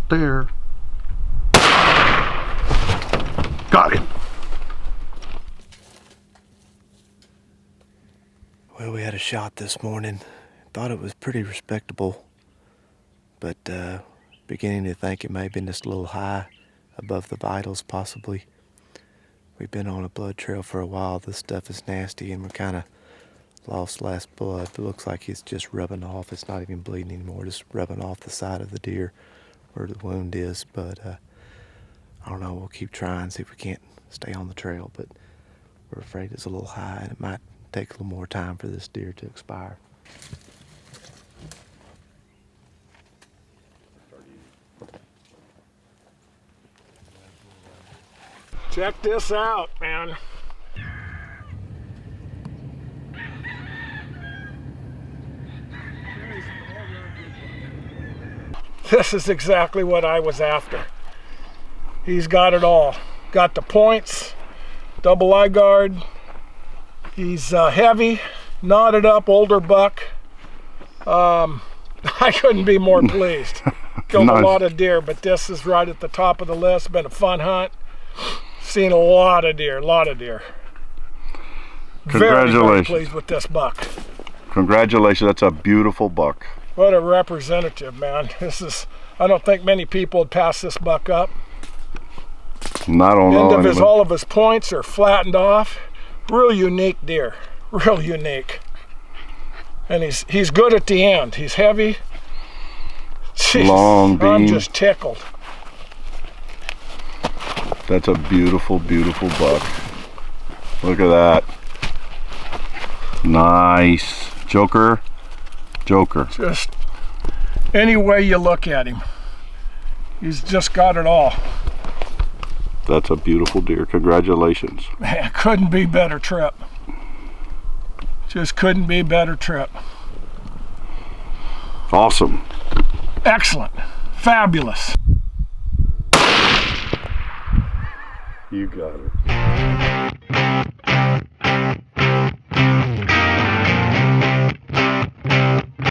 there. Got him. Well, we had a shot this morning. Thought it was pretty respectable, but beginning to think it may have been just a little high above the vitals, possibly. We've been on a blood trail for a while. This stuff is nasty, and we're kind of lost last blood. It looks like it's just rubbing off. It's not even bleeding anymore, just rubbing off the side of the deer where the wound is. But I don't know, we'll keep trying, see if we can't stay on the trail, but we're afraid it's a little high, and it might take a little more time for this deer to expire. Check this out, man. This is exactly what I was after. He's got it all. Got the points, double eye guard. He's heavy, knotted up, older buck. I couldn't be more pleased. Killed Nice. a lot of deer, but this is right at the top of the list. Been a fun hunt. Seen a lot of deer, Very, very Congratulations. pleased with this buck. Congratulations, that's a beautiful buck. What a representative, man. This is, I don't think many people would pass this buck up. Not on All of his points are flattened off. Real unique deer, real unique. And he's good at the end. He's heavy. Jeez, Long beam. I'm just tickled. That's a beautiful, beautiful buck. Look at that. Nice. Joker. Just any way you look at him, he's just got it all. That's a beautiful deer. Congratulations. Man, couldn't be better trip. Just couldn't be better trip. Awesome. Excellent. Fabulous. You got it.